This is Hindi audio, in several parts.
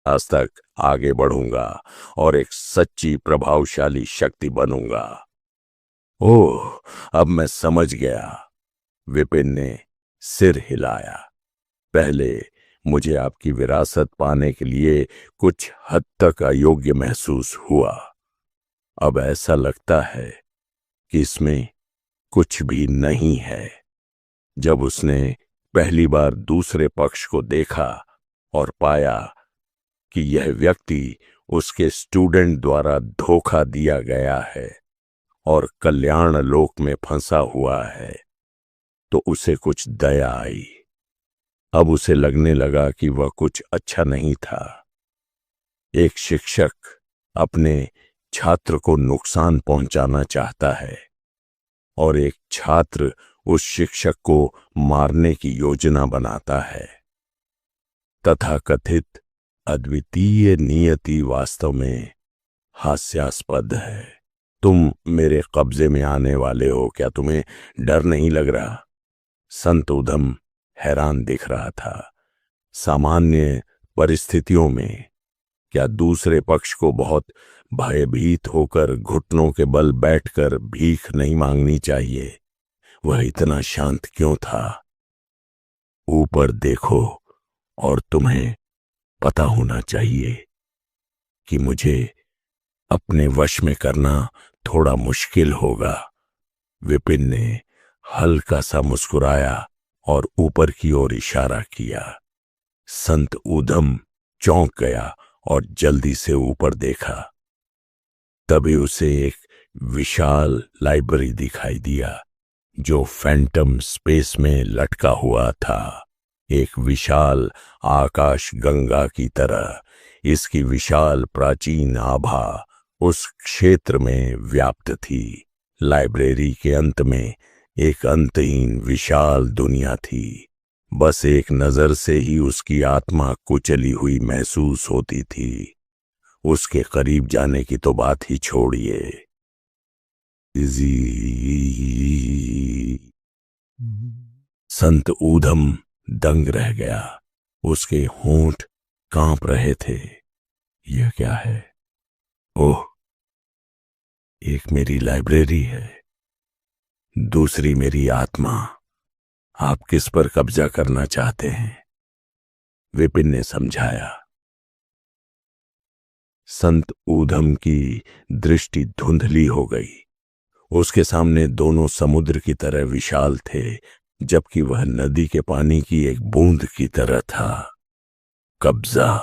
आज तक आगे बढ़ूंगा और एक सच्ची प्रभावशाली शक्ति बनूंगा। ओह, अब मैं समझ गया। विपिन ने सिर हिलाया। पहले मुझे आपकी विरासत पाने के लिए कुछ हद तक अयोग्य महसूस हुआ। अब ऐसा लगता है कि इसमें कुछ भी नहीं है। जब उसने पहली बार दूसरे पक्ष को देखा और पाया कि यह व्यक्ति उसके स्टूडेंट द्वारा धोखा दिया गया है और कल्याण लोक में फंसा हुआ है, तो उसे कुछ दया आई। अब उसे लगने लगा कि वह कुछ अच्छा नहीं था। एक शिक्षक अपने छात्र को नुकसान पहुंचाना चाहता है और एक छात्र उस शिक्षक को मारने की योजना बनाता है। तथाकथित अद्वितीय नियति वास्तव में हास्यास्पद है। तुम मेरे कब्जे में आने वाले हो, क्या तुम्हें डर नहीं लग रहा? संत ऊधम हैरान दिख रहा था। सामान्य परिस्थितियों में क्या दूसरे पक्ष को बहुत भयभीत होकर घुटनों के बल बैठकर भीख नहीं मांगनी चाहिए? वह इतना शांत क्यों था? ऊपर देखो और तुम्हें पता होना चाहिए कि मुझे अपने वश में करना थोड़ा मुश्किल होगा। विपिन ने हल्का सा मुस्कुराया और ऊपर की ओर इशारा किया। संत ऊधम चौंक गया और जल्दी से ऊपर देखा। तभी उसे एक विशाल लाइब्रेरी दिखाई दिया जो फैंटम स्पेस में लटका हुआ था, एक विशाल आकाश गंगा की तरह। इसकी विशाल प्राचीन आभा उस क्षेत्र में व्याप्त थी। लाइब्रेरी के अंत में एक अंतहीन विशाल दुनिया थी। बस एक नजर से ही उसकी आत्मा कुचली हुई महसूस होती थी। उसके करीब जाने की तो बात ही छोड़िए। संत ऊधम दंग रह गया। उसके होंठ कांप रहे थे। यह क्या है? ओह, एक मेरी लाइब्रेरी है, दूसरी मेरी आत्मा। आप किस पर कब्जा करना चाहते हैं? विपिन ने समझाया। संत ऊधम की दृष्टि धुंधली हो गई। उसके सामने दोनों समुद्र की तरह विशाल थे, जबकि वह नदी के पानी की एक बूंद की तरह था। कब्जा?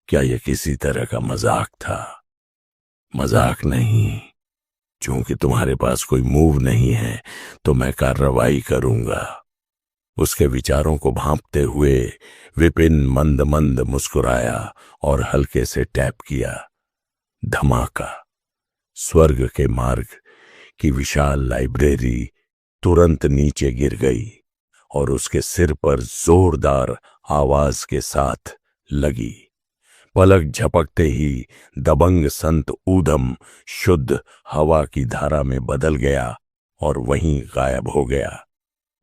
क्या यह किसी तरह का मजाक था? मजाक नहीं। चूंकि तुम्हारे पास कोई मूव नहीं है तो मैं कार्रवाई करूंगा। उसके विचारों को भांपते हुए विपिन मंद मंद मुस्कुराया और हल्के से टैप किया। धमाका! स्वर्ग के मार्ग की विशाल लाइब्रेरी तुरंत नीचे गिर गई और उसके सिर पर जोरदार आवाज के साथ लगी। पलक झपकते ही दबंग संत ऊधम शुद्ध हवा की धारा में बदल गया और वहीं गायब हो गया।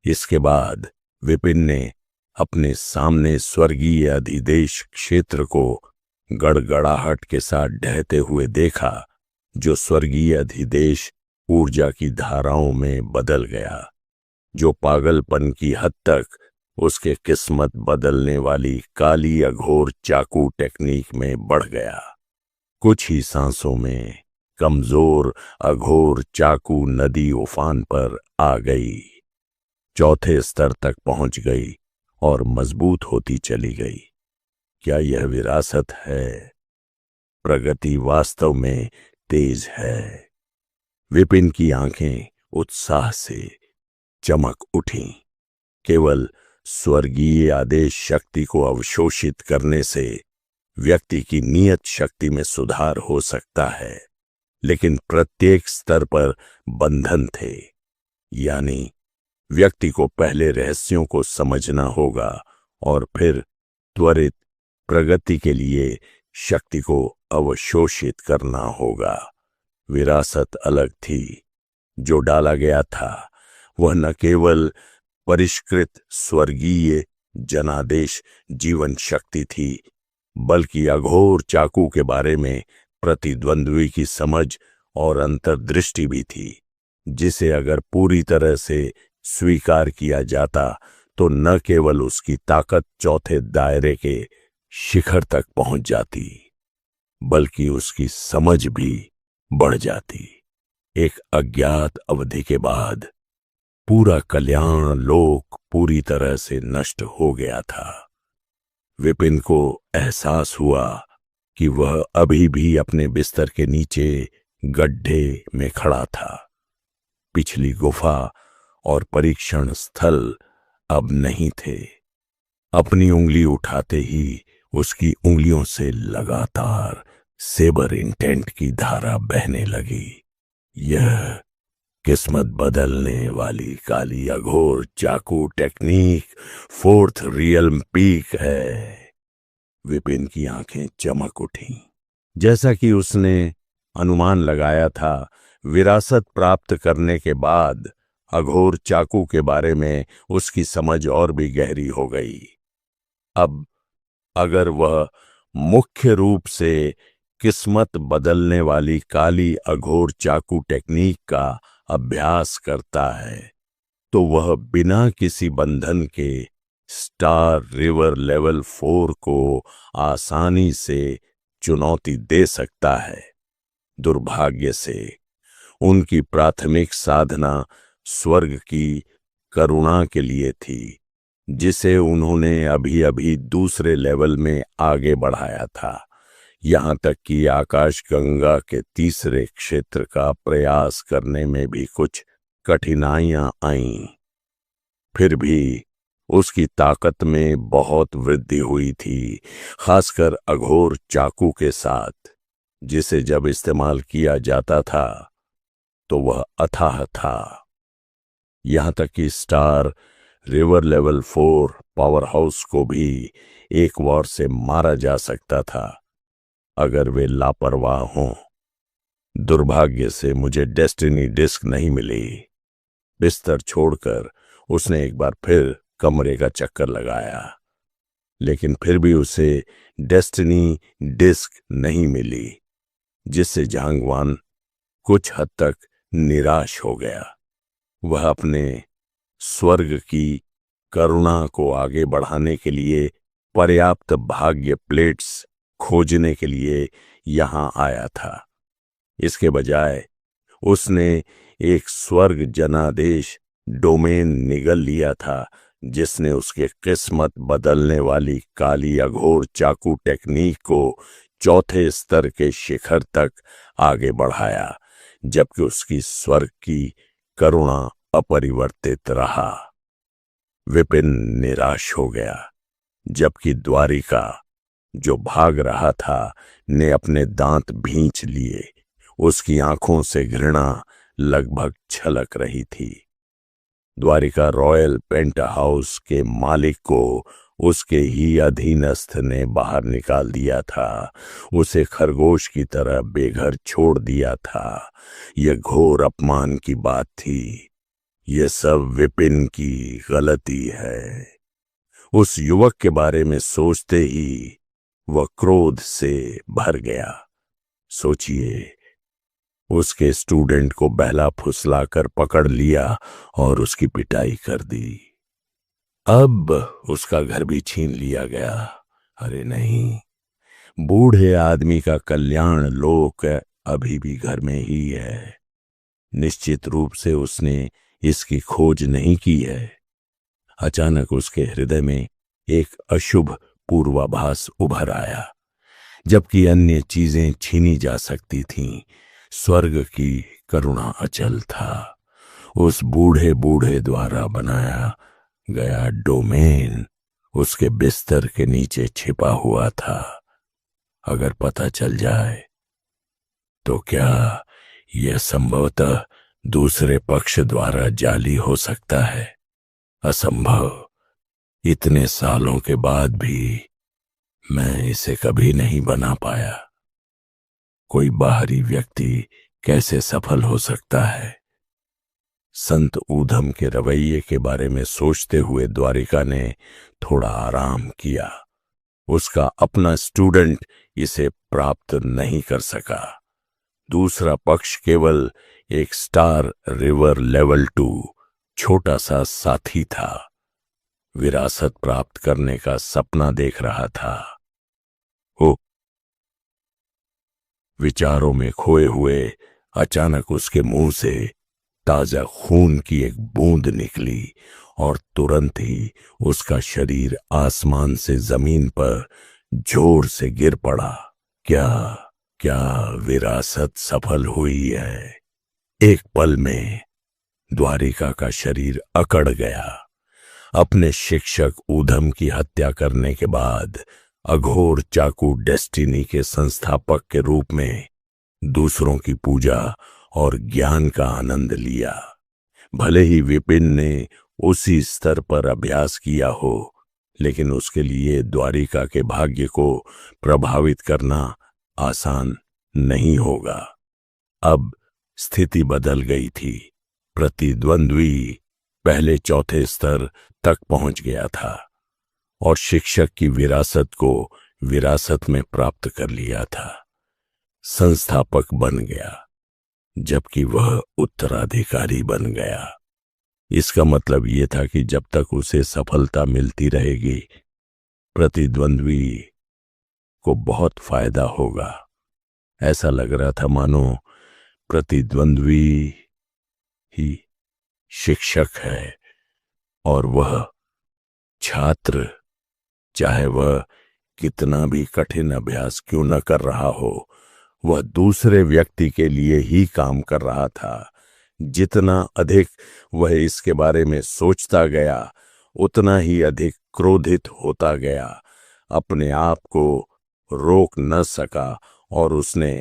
इसके बाद विपिन ने अपने सामने स्वर्गीय अधिदेश क्षेत्र को गड़गड़ाहट के साथ ढहते हुए देखा, जो स्वर्गीय अधिदेश ऊर्जा की धाराओं में बदल गया, जो पागलपन की हद तक उसके किस्मत बदलने वाली काली अघोर चाकू टेक्निक में बढ़ गया। कुछ ही सांसों में कमजोर अघोर चाकू नदी उफान पर आ गई, चौथे स्तर तक पहुंच गई और मजबूत होती चली गई। क्या यह विरासत है? प्रगति वास्तव में तेज है। विपिन की आंखें उत्साह से चमक उठीं। केवल स्वर्गीय आदेश शक्ति को अवशोषित करने से व्यक्ति की नियत शक्ति में सुधार हो सकता है, लेकिन प्रत्येक स्तर पर बंधन थे। यानी व्यक्ति को पहले रहस्यों को समझना होगा और फिर त्वरित प्रगति के लिए शक्ति को अवशोषित करना होगा। विरासत अलग थी। जो डाला गया था वह न केवल परिष्कृत स्वर्गीय जनादेश जीवन शक्ति थी, बल्कि अघोर चाकू के बारे में प्रतिद्वंद्वी की समझ और अंतर्दृष्टि भी थी, जिसे अगर पूरी तरह से स्वीकार किया जाता तो न केवल उसकी ताकत चौथे दायरे के शिखर तक पहुंच जाती, बल्कि उसकी समझ भी बढ़ जाती। एक अज्ञात अवधि के बाद पूरा कल्याण लोक पूरी तरह से नष्ट हो गया था। विपिन को एहसास हुआ कि वह अभी भी अपने बिस्तर के नीचे गड्ढे में खड़ा था। पिछली गुफा और परीक्षण स्थल अब नहीं थे। अपनी उंगली उठाते ही उसकी उंगलियों से लगातार सेबर इंटेंट की धारा बहने लगी। यह किस्मत बदलने वाली काली अघोर चाकू टेक्निक फोर्थ रियल्म पीक है। विपिन की आंखें चमक उठीं। जैसा कि उसने अनुमान लगाया था, विरासत प्राप्त करने के बाद अघोर चाकू के बारे में उसकी समझ और भी गहरी हो गई। अब अगर वह मुख्य रूप से किस्मत बदलने वाली काली अघोर चाकू टेक्निक का अभ्यास करता है, तो वह बिना किसी बंधन के स्टार रिवर लेवल 4 को आसानी से चुनौती दे सकता है। दुर्भाग्य से उनकी प्राथमिक साधना स्वर्ग की करुणा के लिए थी, जिसे उन्होंने अभी अभी दूसरे लेवल में आगे बढ़ाया था। यहां तक कि आकाश गंगा के तीसरे क्षेत्र का प्रयास करने में भी कुछ कठिनाइयां आईं। फिर भी उसकी ताकत में बहुत वृद्धि हुई थी, खासकर अघोर चाकू के साथ, जिसे जब इस्तेमाल किया जाता था तो वह अथाह था। यहां तक कि star river level 4 power house को भी एक वार से मारा जा सकता था अगर वे लापरवाह हों। दुर्भाग्य से मुझे डेस्टिनी डिस्क नहीं मिली। बिस्तर छोड़कर उसने एक बार फिर कमरे का चक्कर लगाया, लेकिन फिर भी उसे डेस्टिनी डिस्क नहीं मिली, जिससे झांगवान कुछ हद तक निराश हो गया। वह अपने स्वर्ग की करुणा को आगे बढ़ाने के लिए पर्याप्त भाग्य प्लेट्स खोजने के लिए यहां आया था। इसके बजाय उसने एक स्वर्ग जनादेश डोमेन निगल लिया था, जिसने उसके किस्मत बदलने वाली काली अघोर चाकू टेक्निक को चौथे स्तर के शिखर तक आगे बढ़ाया, जबकि उसकी स्वर्ग की करुणा अपरिवर्तित रहा। विपिन निराश हो गया, जबकि द्वारिका, जो भाग रहा था, ने अपने दांत भींच लिए। उसकी आंखों से घृणा लगभग छलक रही थी। द्वारिका रॉयल पेंट हाउस के मालिक को उसके ही अधीनस्थ ने बाहर निकाल दिया था, उसे खरगोश की तरह बेघर छोड़ दिया था। यह घोर अपमान की बात थी। यह सब विपिन की गलती है। उस युवक के बारे में सोचते ही वह क्रोध से भर गया। सोचिए, उसके स्टूडेंट को बहला फुसलाकर पकड़ लिया और उसकी पिटाई कर दी। अब उसका घर भी छीन लिया गया। अरे नहीं, बूढ़े आदमी का कल्याण लोक अभी भी घर में ही है। निश्चित रूप से उसने इसकी खोज नहीं की है। अचानक उसके हृदय में एक अशुभ पूर्वाभास उभर आया। जबकि अन्य चीजें छीनी जा सकती थीं, स्वर्ग की करुणा अचल था। उस बूढ़े बूढ़े द्वारा बनाया गया डोमेन उसके बिस्तर के नीचे छिपा हुआ था। अगर पता चल जाए तो क्या यह संभवतः दूसरे पक्ष द्वारा जाली हो सकता है? असंभव। इतने सालों के बाद भी मैं इसे कभी नहीं बना पाया। कोई बाहरी व्यक्ति कैसे सफल हो सकता है? संत ऊधम के रवैये के बारे में सोचते हुए द्वारिका ने थोड़ा आराम किया। उसका अपना स्टूडेंट इसे प्राप्त नहीं कर सका। दूसरा पक्ष केवल एक स्टार रिवर लेवल 2 छोटा सा साथी था, विरासत प्राप्त करने का सपना देख रहा था। वो विचारों में खोए हुए अचानक उसके मुंह से ताजा खून की एक बूंद निकली और तुरंत ही उसका शरीर आसमान से जमीन पर जोर से गिर पड़ा। क्या क्या विरासत सफल हुई है? एक पल में द्वारिका का शरीर अकड़ गया। अपने शिक्षक ऊधम की हत्या करने के बाद अघोर चाकू डेस्टिनी के संस्थापक के रूप में दूसरों की पूजा और ज्ञान का आनंद लिया। भले ही विपिन ने उसी स्तर पर अभ्यास किया हो, लेकिन उसके लिए द्वारिका के भाग्य को प्रभावित करना आसान नहीं होगा। अब स्थिति बदल गई थी। प्रतिद्वंद्वी पहले चौथे स्तर तक पहुंच गया था और शिक्षक की विरासत को विरासत में प्राप्त कर लिया था। संस्थापक बन गया, जबकि वह उत्तराधिकारी बन गया। इसका मतलब यह था कि जब तक उसे सफलता मिलती रहेगी, प्रतिद्वंद्वी को बहुत फायदा होगा। ऐसा लग रहा था मानो प्रतिद्वंद्वी ही शिक्षक है और वह छात्र, चाहे वह कितना भी कठिन अभ्यास क्यों न कर रहा हो, वह दूसरे व्यक्ति के लिए ही काम कर रहा था। जितना अधिक वह इसके बारे में सोचता गया, उतना ही अधिक क्रोधित होता गया। अपने आप को रोक न सका और उसने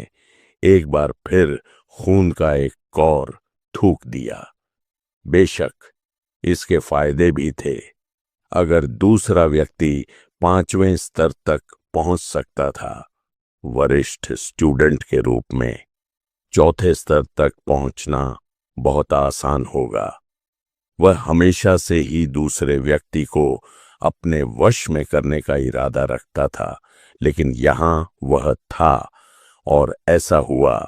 एक बार फिर खून का एक कौर थूक दिया। बेशक इसके फायदे भी थे। अगर दूसरा व्यक्ति 5वें स्तर तक पहुंच सकता था, वरिष्ठ स्टूडेंट के रूप में चौथे स्तर तक पहुंचना बहुत आसान होगा। वह हमेशा से ही दूसरे व्यक्ति को अपने वश में करने का इरादा रखता था, लेकिन यहां वह था और ऐसा हुआ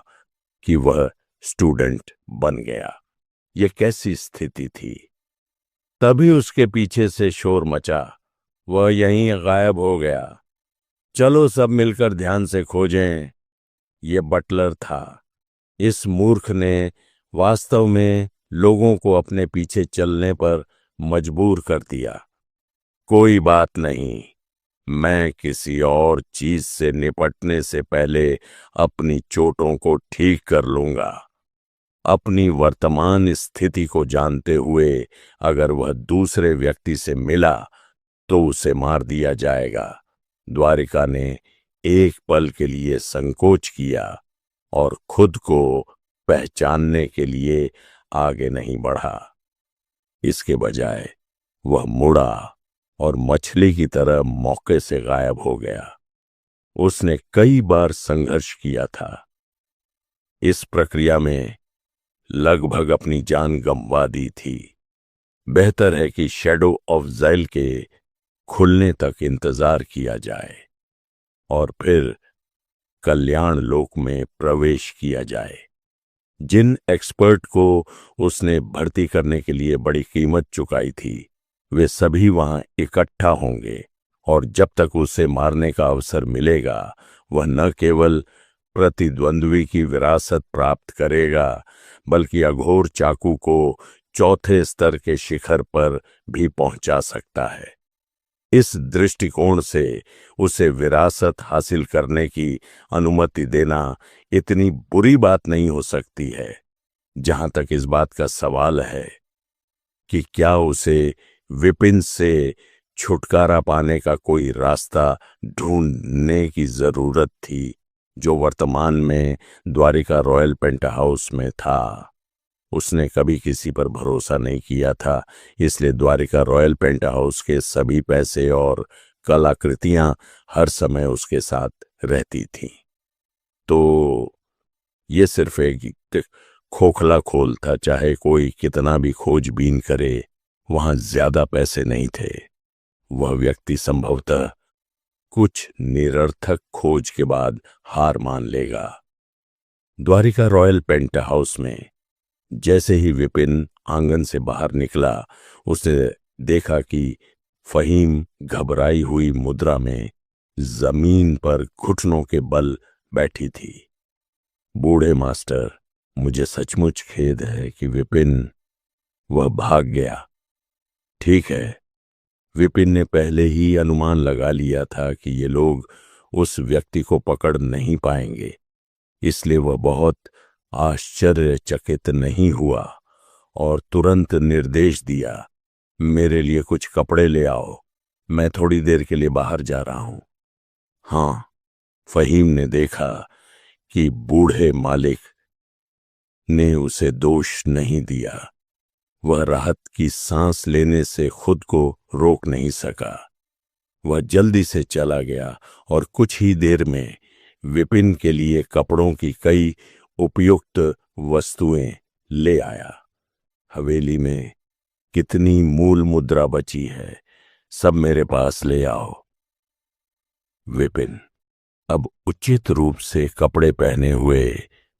कि वह स्टूडेंट बन गया। यह कैसी स्थिति थी? तभी उसके पीछे से शोर मचा, वह यहीं गायब हो गया। चलो सब मिलकर ध्यान से खोजें। यह बटलर था। इस मूर्ख ने वास्तव में लोगों को अपने पीछे चलने पर मजबूर कर दिया। कोई बात नहीं, मैं किसी और चीज से निपटने से पहले अपनी चोटों को ठीक कर लूंगा। अपनी वर्तमान स्थिति को जानते हुए अगर वह दूसरे व्यक्ति से मिला तो उसे मार दिया जाएगा। द्वारिका ने एक पल के लिए संकोच किया और खुद को पहचानने के लिए आगे नहीं बढ़ा। इसके बजाय वह मुड़ा और मछली की तरह मौके से गायब हो गया। उसने कई बार संघर्ष किया था। इस प्रक्रिया में लगभग अपनी जान गंवा दी थी। बेहतर है कि शैडो ऑफ ज़ैल के खुलने तक इंतजार किया जाए और फिर कल्याण लोक में प्रवेश किया जाए। जिन एक्सपर्ट को उसने भर्ती करने के लिए बड़ी कीमत चुकाई थी, वे सभी वहां इकट्ठा होंगे और जब तक उसे मारने का अवसर मिलेगा, वह न केवल प्रतिद्वंद्वी की विरासत प्राप्त करेगा, बल्कि अघोर चाकू को चौथे स्तर के शिखर पर भी पहुंचा सकता है। इस दृष्टिकोण से उसे विरासत हासिल करने की अनुमति देना इतनी बुरी बात नहीं हो सकती है। जहां तक इस बात का सवाल है कि क्या उसे विपिन से छुटकारा पाने का कोई रास्ता ढूंढने की जरूरत थी, जो वर्तमान में द्वारिका रॉयल पेंट हाउस में था। उसने कभी किसी पर भरोसा नहीं किया था, इसलिए द्वारिका रॉयल पेंट हाउस के सभी पैसे और कलाकृतियां हर समय उसके साथ रहती थीं। तो ये सिर्फ एक खोखला खोल था। चाहे कोई कितना भी खोजबीन करे, वहां ज्यादा पैसे नहीं थे। वह व्यक्ति संभवतः कुछ निरर्थक खोज के बाद हार मान लेगा। द्वारिका रॉयल पेंट हाउस में जैसे ही विपिन आंगन से बाहर निकला, उसने देखा कि फहीम घबराई हुई मुद्रा में जमीन पर घुटनों के बल बैठी थी। बूढ़े मास्टर, मुझे सचमुच खेद है कि विपिन, वह भाग गया। ठीक है, विपिन ने पहले ही अनुमान लगा लिया था कि ये लोग उस व्यक्ति को पकड़ नहीं पाएंगे, इसलिए वह बहुत आश्चर्यचकित नहीं हुआ और तुरंत निर्देश दिया, मेरे लिए कुछ कपड़े ले आओ, मैं थोड़ी देर के लिए बाहर जा रहा हूं। हां, फहीम ने देखा कि बूढ़े मालिक ने उसे दोष नहीं दिया। वह राहत की सांस लेने से खुद को रोक नहीं सका। वह जल्दी से चला गया और कुछ ही देर में विपिन के लिए कपड़ों की कई उपयुक्त वस्तुएं ले आया। हवेली में कितनी मूल मुद्रा बची है, सब मेरे पास ले आओ। विपिन अब उचित रूप से कपड़े पहने हुए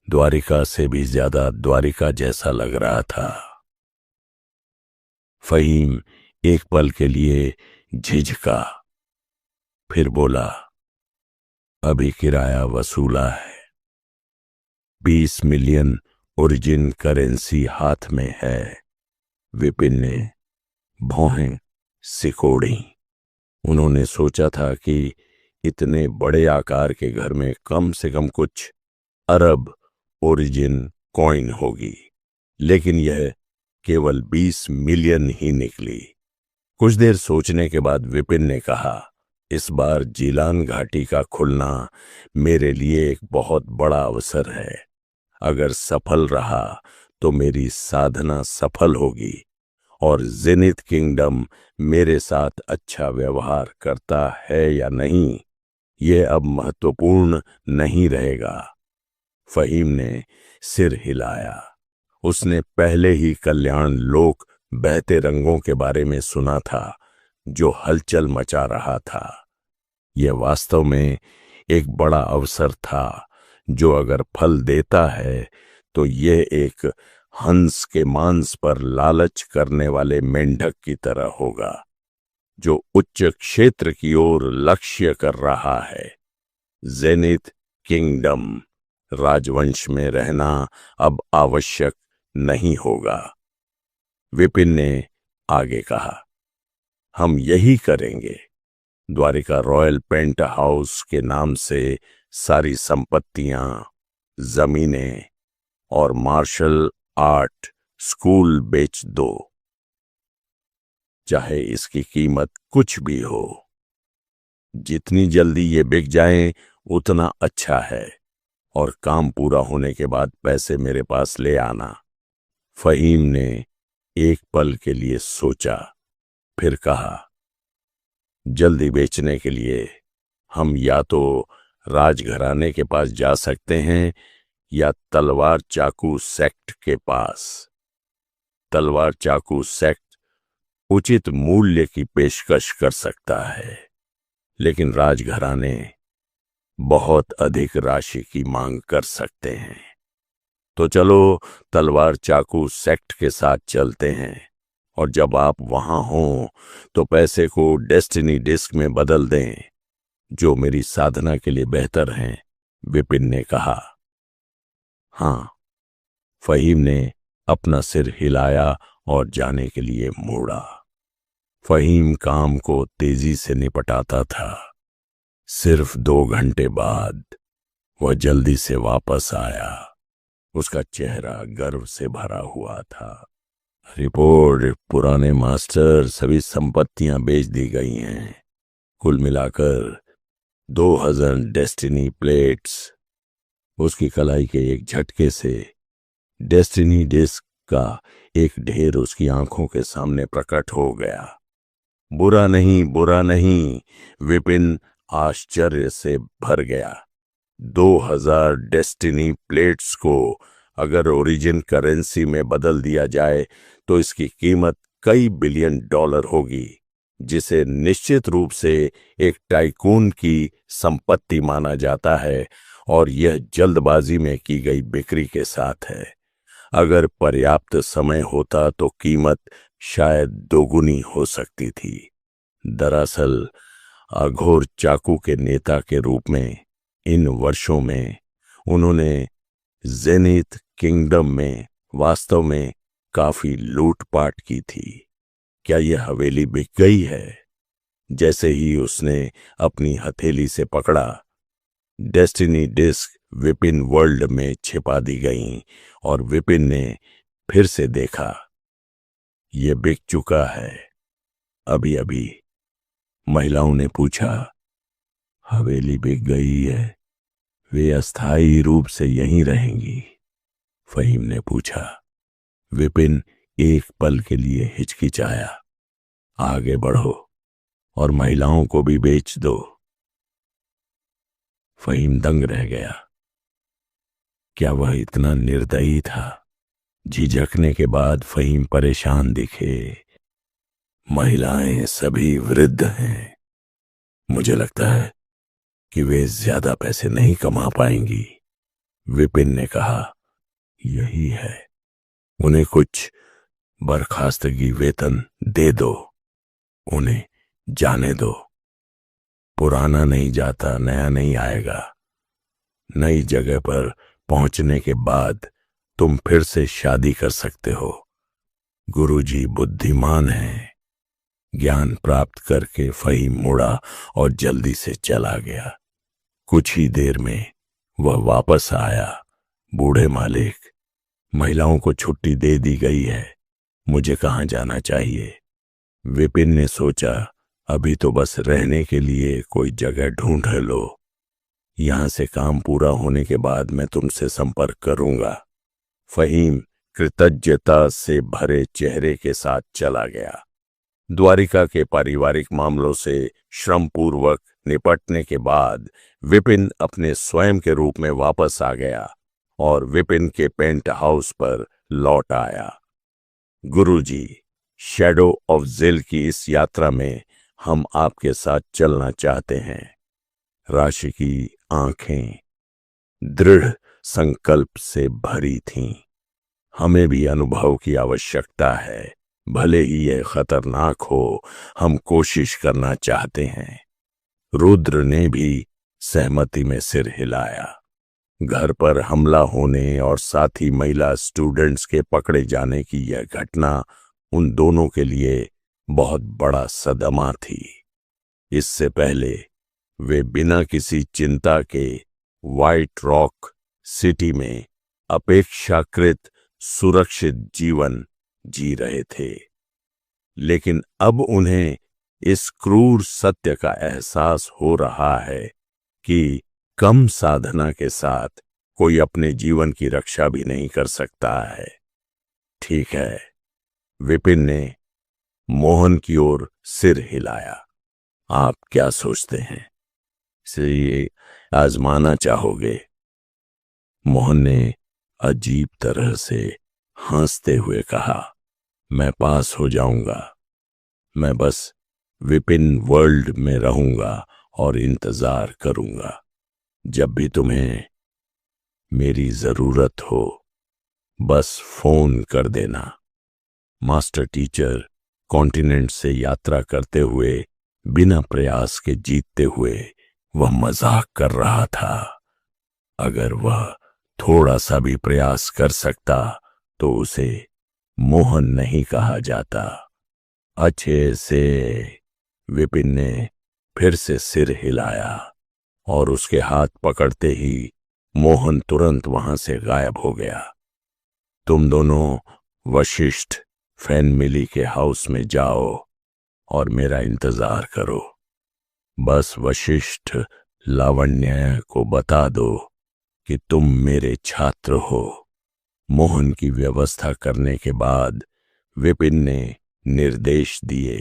द्वारिका से भी ज्यादा द्वारिका जैसा लग रहा था। फहीम एक पल के लिए झिझका, फिर बोला, अभी किराया वसूला है, 20 मिलियन ओरिजिन करेंसी हाथ में है। विपिन ने भौहें सिकोड़ी। उन्होंने सोचा था कि इतने बड़े आकार के घर में कम से कम कुछ अरब ओरिजिन कॉइन होगी, लेकिन यह केवल 20 मिलियन ही निकली। कुछ देर सोचने के बाद विपिन ने कहा, इस बार जीलान घाटी का खुलना मेरे लिए एक बहुत बड़ा अवसर है। अगर सफल रहा तो मेरी साधना सफल होगी और जेनिथ किंगडम मेरे साथ अच्छा व्यवहार करता है या नहीं, यह अब महत्वपूर्ण नहीं रहेगा। फहीम ने सिर हिलाया। उसने पहले ही कल्याण लोक बहते रंगों के बारे में सुना था, जो हलचल मचा रहा था। यह वास्तव में एक बड़ा अवसर था, जो अगर फल देता है तो यह एक हंस के मांस पर लालच करने वाले मेंढक की तरह होगा, जो उच्च क्षेत्र की ओर लक्ष्य कर रहा है। जेनिथ किंगडम राजवंश में रहना अब आवश्यक नहीं होगा। विपिन ने आगे कहा, हम यही करेंगे। द्वारिका रॉयल पेंट हाउस के नाम से सारी संपत्तियां, जमीनें और मार्शल आर्ट स्कूल बेच दो, चाहे इसकी कीमत कुछ भी हो। जितनी जल्दी ये बिक जाएं उतना अच्छा है, और काम पूरा होने के बाद पैसे मेरे पास ले आना। फहीम ने एक पल के लिए सोचा, फिर कहा, जल्दी बेचने के लिए हम या तो राजघराने के पास जा सकते हैं या तलवार चाकू सेक्ट के पास। तलवार चाकू सेक्ट उचित मूल्य की पेशकश कर सकता है, लेकिन राजघराने बहुत अधिक राशि की मांग कर सकते हैं। तो चलो तलवार चाकू सेक्ट के साथ चलते हैं, और जब आप वहां हों तो पैसे को डेस्टिनी डिस्क में बदल दें, जो मेरी साधना के लिए बेहतर हैं। विपिन ने कहा। हां, फहीम ने अपना सिर हिलाया और जाने के लिए मोड़ा। फहीम काम को तेजी से निपटाता था। सिर्फ 2 घंटे बाद वह जल्दी से वापस आया। उसका चेहरा गर्व से भरा हुआ था। रिपोर्ट, पुराने मास्टर, सभी संपत्तियां बेच दी गई हैं। कुल मिलाकर 2000 डेस्टिनी प्लेट्स। उसकी कलाई के एक झटके से डेस्टिनी डिस्क का एक ढेर उसकी आंखों के सामने प्रकट हो गया। बुरा नहीं, बुरा नहीं, विपिन आश्चर्य से भर गया। 2000 डेस्टिनी प्लेट्स को अगर ओरिजिन करेंसी में बदल दिया जाए तो इसकी कीमत कई बिलियन डॉलर होगी, जिसे निश्चित रूप से एक टाइकून की संपत्ति माना जाता है, और यह जल्दबाजी में की गई बिक्री के साथ है। अगर पर्याप्त समय होता तो कीमत शायद दोगुनी हो सकती थी। दरअसल अघोर चाकू के नेता के रूप में इन वर्षों में उन्होंने जेनिथ किंगडम में वास्तव में काफी लूटपाट की थी। क्या यह हवेली बिक गई है? जैसे ही उसने अपनी हथेली से पकड़ा, डेस्टिनी डिस्क विपिन वर्ल्ड में छिपा दी गई और विपिन ने फिर से देखा, यह बिक चुका है अभी अभी। महिलाओं ने पूछा, हवेली बिक गई है, वे अस्थायी रूप से यहीं रहेंगी? फहीम ने पूछा। विपिन एक पल के लिए हिचकिचाया। आगे बढ़ो और महिलाओं को भी बेच दो। फहीम दंग रह गया। क्या वह इतना निर्दयी था? झिझकने के बाद फहीम परेशान दिखे। महिलाएं सभी वृद्ध हैं, मुझे लगता है कि वे ज्यादा पैसे नहीं कमा पाएंगी। विपिन ने कहा, यही है, उन्हें कुछ बर्खास्तगी वेतन दे दो, उन्हें जाने दो। पुराना नहीं जाता, नया नहीं आएगा। नई जगह पर पहुंचने के बाद तुम फिर से शादी कर सकते हो। गुरुजी बुद्धिमान हैं। ज्ञान प्राप्त करके फहीम मुड़ा और जल्दी से चला गया। कुछ ही देर में वह वापस आया। बूढ़े मालिक, महिलाओं को छुट्टी दे दी गई है, मुझे कहां जाना चाहिए? विपिन ने सोचा, अभी तो बस रहने के लिए कोई जगह ढूंढ लो। यहां से काम पूरा होने के बाद मैं तुमसे संपर्क करूंगा। फहीम कृतज्ञता से भरे चेहरे के साथ चला गया। द्वारिका के पारिवारिक मामलों से श्रमपूर्वक निपटने के बाद विपिन अपने स्वयं के रूप में वापस आ गया और विपिन के पेंट हाउस पर लौट आया। गुरुजी, शैडो ऑफ जिल की इस यात्रा में हम आपके साथ चलना चाहते हैं। राशि की आंखें दृढ़ संकल्प से भरी थीं। हमें भी अनुभव की आवश्यकता है, भले ही यह खतरनाक हो, हम कोशिश करना चाहते हैं। रुद्र ने भी सहमति में सिर हिलाया। घर पर हमला होने और साथी महिला स्टूडेंट्स के पकड़े जाने की यह घटना उन दोनों के लिए बहुत बड़ा सदमा थी। इससे पहले वे बिना किसी चिंता के व्हाइट रॉक सिटी में अपेक्षाकृत सुरक्षित जीवन जी रहे थे, लेकिन अब उन्हें इस क्रूर सत्य का एहसास हो रहा है कि कम साधना के साथ कोई अपने जीवन की रक्षा भी नहीं कर सकता है। ठीक है, विपिन ने मोहन की ओर सिर हिलाया। आप क्या सोचते हैं? इसे ये आजमाना चाहोगे? मोहन ने अजीब तरह से हंसते हुए कहा, मैं पास हो जाऊंगा। मैं बस विपिन वर्ल्ड में रहूंगा और इंतजार करूंगा। जब भी तुम्हें मेरी जरूरत हो, बस फोन कर देना। मास्टर टीचर कॉन्टिनेंट से यात्रा करते हुए बिना प्रयास के जीतते हुए वह मजाक कर रहा था। अगर वह थोड़ा सा भी प्रयास कर सकता तो उसे मोहन नहीं कहा जाता। अच्छे से। विपिन ने फिर से सिर हिलाया और उसके हाथ पकड़ते ही मोहन तुरंत वहां से गायब हो गया। तुम दोनों वशिष्ठ फैनमिली के हाउस में जाओ और मेरा इंतजार करो। बस वशिष्ठ लावण्य को बता दो कि तुम मेरे छात्र हो। मोहन की व्यवस्था करने के बाद विपिन ने निर्देश दिए।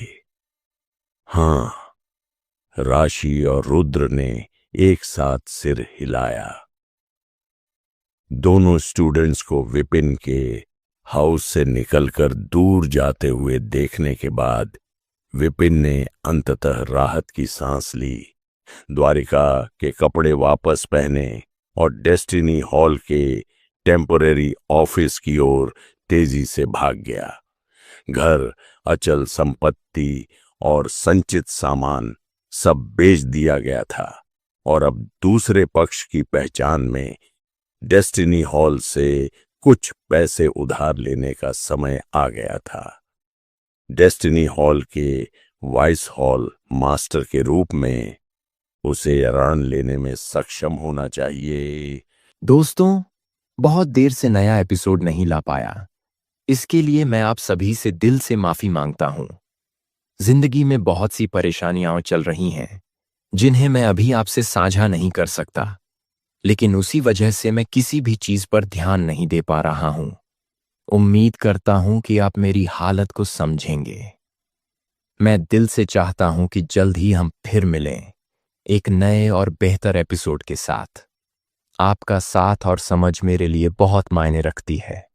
हां, राशि और रुद्र ने एक साथ सिर हिलाया। दोनों स्टूडेंट्स को विपिन के हाउस से निकलकर दूर जाते हुए देखने के बाद विपिन ने अंततः राहत की सांस ली, द्वारिका के कपड़े वापस पहने और डेस्टिनी हॉल के टेम्परेरी ऑफिस की ओर तेजी से भाग गया। घर, अचल संपत्ति और संचित सामान सब बेच दिया गया था और अब दूसरे पक्ष की पहचान में डेस्टिनी हॉल से कुछ पैसे उधार लेने का समय आ गया था। डेस्टिनी हॉल के वाइस हॉल मास्टर के रूप में उसे रण लेने में सक्षम होना चाहिए। दोस्तों, बहुत देर से नया एपिसोड नहीं ला पाया, इसके लिए मैं आप सभी से दिल से माफी मांगता हूं। जिंदगी में बहुत सी परेशानियां चल रही हैं जिन्हें मैं अभी आपसे साझा नहीं कर सकता, लेकिन उसी वजह से मैं किसी भी चीज पर ध्यान नहीं दे पा रहा हूं। उम्मीद करता हूं कि आप मेरी हालत को समझेंगे। मैं दिल से चाहता हूं कि जल्द ही हम फिर मिलें, एक नए और बेहतर एपिसोड के साथ। आपका साथ और समझ मेरे लिए बहुत मायने रखती है।